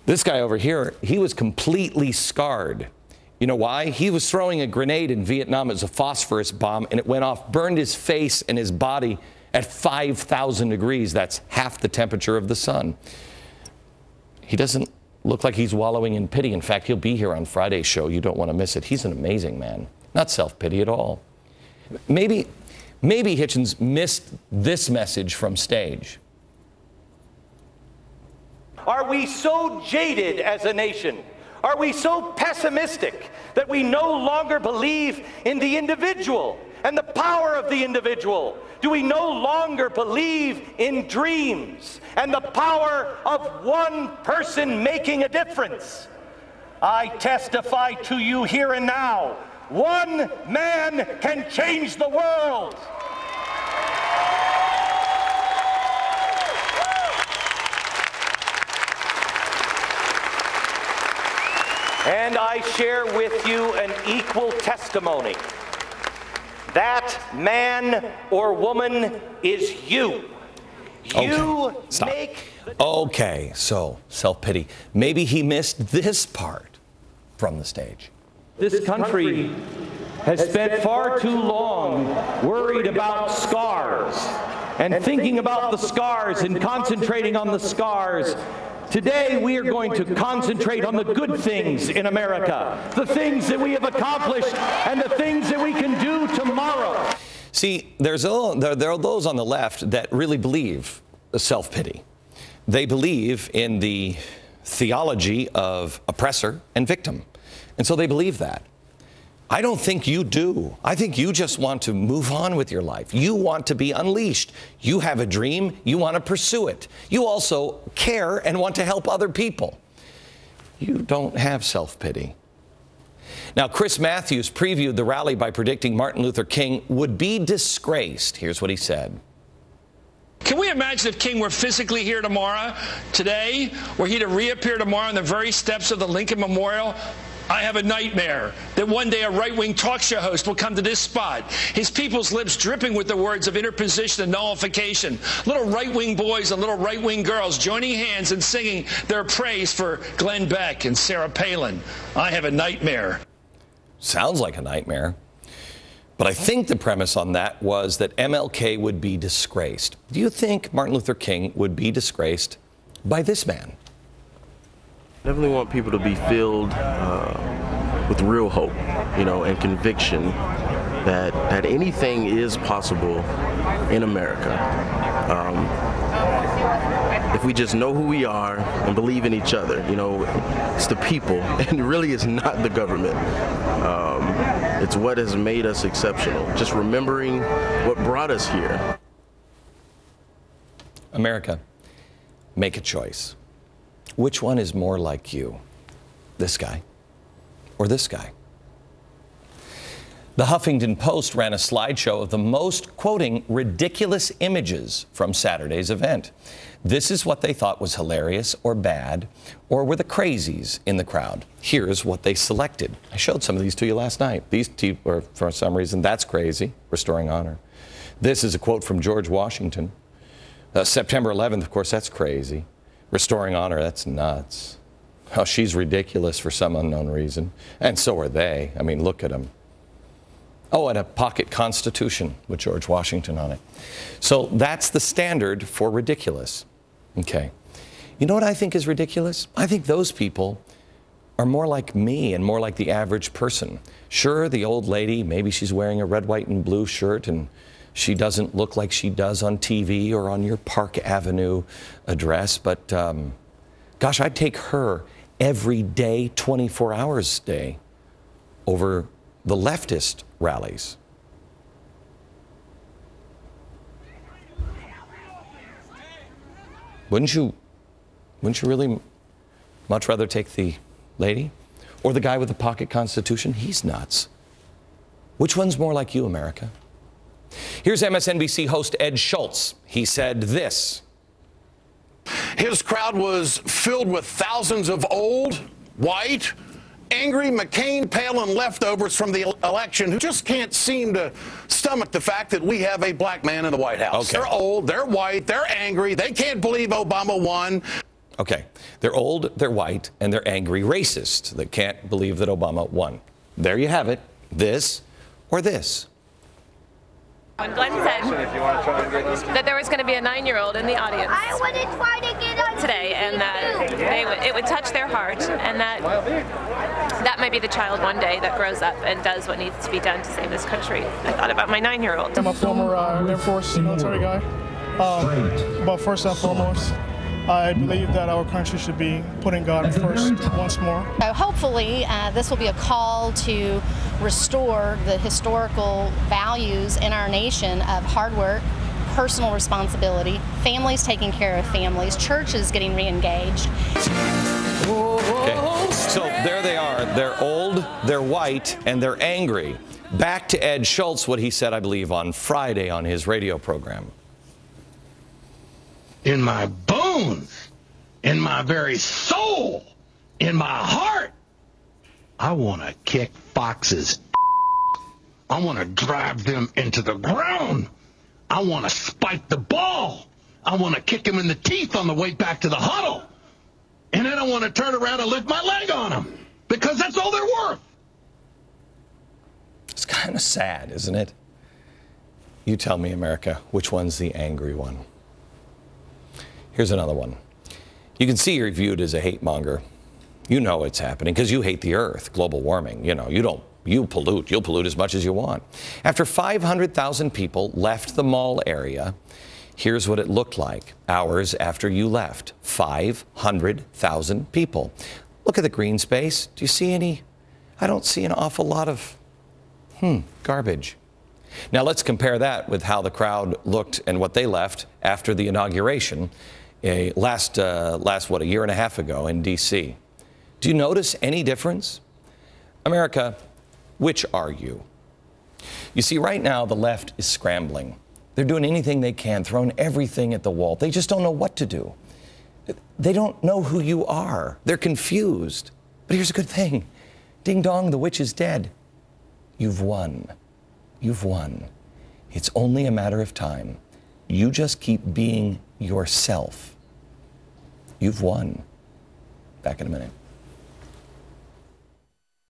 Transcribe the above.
This guy over here, he was completely scarred. You know why? He was throwing a grenade in Vietnam as a phosphorus bomb, and it went off, burned his face and his body at 5,000 degrees. That's half the temperature of the sun. He doesn't look like he's wallowing in pity. In fact, he'll be here on Friday's show. You don't want to miss it. He's an amazing man. Not self-pity at all. Maybe Hitchens missed this message from stage. Are we so jaded as a nation? Are we so pessimistic that we no longer believe in the individual and the power of the individual? Do we no longer believe in dreams and the power of one person making a difference? I testify to you here and now, one man can change the world. And I share with you an equal testimony. That man or woman is you. You make the Okay, so self-pity. Maybe he missed this part from the stage. This country has spent far too long worried about scars and thinking about the scars and concentrating on the scars. Today, we are going to concentrate on the good things in America, the things that we have accomplished and the things that we can do tomorrow. See, there are those on the left that really believe self-pity. They believe in the theology of oppressor and victim. And so they believe that. I don't think you do. I think you just want to move on with your life. You want to be unleashed. You have a dream. You want to pursue it. You also care and want to help other people. You don't have self-pity. Now, Chris Matthews previewed the rally by predicting Martin Luther King would be disgraced. Here's what he said. Can we imagine if King were physically here today, were he to reappear tomorrow on the very steps of the Lincoln Memorial? I have a nightmare that one day a right-wing talk show host will come to this spot, his people's lips dripping with the words of interposition and nullification, little right-wing boys and little right-wing girls joining hands and singing their praise for Glenn Beck and Sarah Palin. I have a nightmare. Sounds like a nightmare. But I think the premise on that was that MLK would be disgraced. Do you think Martin Luther King would be disgraced by this man? I definitely want people to be filled with real hope, and conviction that anything is possible in America. If we just know who we are and believe in each other, it's the people, and really it's not the government. It's what has made us exceptional. Just remembering what brought us here. America, make a choice. Which one is more like you? This guy or this guy? The Huffington Post ran a slideshow of the most, quoting, ridiculous images from Saturday's event. This is what they thought was hilarious or bad, or were the crazies in the crowd. Here's what they selected. I showed some of these to you last night. These two were, for some reason, that's crazy, restoring honor. This is a quote from George Washington. September 11th, of course, that's crazy. Restoring honor, that's nuts. Oh, she's ridiculous for some unknown reason. And so are they. I mean, look at them. Oh, and a pocket constitution with George Washington on it. So that's the standard for ridiculous. Okay. You know what I think is ridiculous? I think those people are more like me and more like the average person. Sure, the old lady, maybe she's wearing a red, white, and blue shirt, and she doesn't look like she does on TV or on your Park Avenue address, but gosh, I'd take her every day, 24 hours a day, over the leftist rallies. Wouldn't you really much rather take the lady or the guy with the pocket constitution? He's nuts. Which one's more like you, America? Here's MSNBC host Ed Schultz. He said this. His crowd was filled with thousands of old, white, angry McCain, Palin leftovers from the election who just can't seem to stomach the fact that we have a black man in the White House. Okay. They're old, they're white, they're angry, they can't believe Obama won. Okay, they're old, they're white, and they're angry racists that can't believe that Obama won. There you have it, this or this. When Glenn said that there was going to be a 9-year-old in the audience today, and that it would touch their heart, and that might be the child one day that grows up and does what needs to be done to save this country. I thought about my 9-year-old. I'm a former Air Force military guy, but first and foremost, I believe that our country should be putting God first once more. So hopefully this will be a call to restore the historical values in our nation of hard work, personal responsibility, families taking care of families, churches getting re-engaged. Okay, so there they are. They're old, they're white, and they're angry. Back to Ed Schultz, what he said, I believe, on Friday on his radio program. In my bones, in my very soul, in my heart, I want to kick Fox's. I want to drive them into the ground. I want to spike the ball. I want to kick him in the teeth on the way back to the huddle. And then I want to turn around and lift my leg on him, because that's all they're worth. It's kind of sad, isn't it? You tell me, America, which one's the angry one? Here's another one. You can see you're viewed as a hate monger. You know it's happening because you hate the earth, global warming. You know, you pollute. You'll pollute as much as you want. After 500,000 people left the mall area, here's what it looked like hours after you left. 500,000 people. Look at the green space. Do you see any? I don't see an awful lot of, garbage. Now let's compare that with how the crowd looked and what they left after the inauguration last a year and a half ago in D.C. Do you notice any difference? America, which are you? You see, right now the left is scrambling. They're doing anything they can, throwing everything at the wall. They just don't know what to do. They don't know who you are. They're confused. But here's a good thing. Ding dong, the witch is dead. You've won. You've won. It's only a matter of time. You just keep being yourself. You've won. Back in a minute.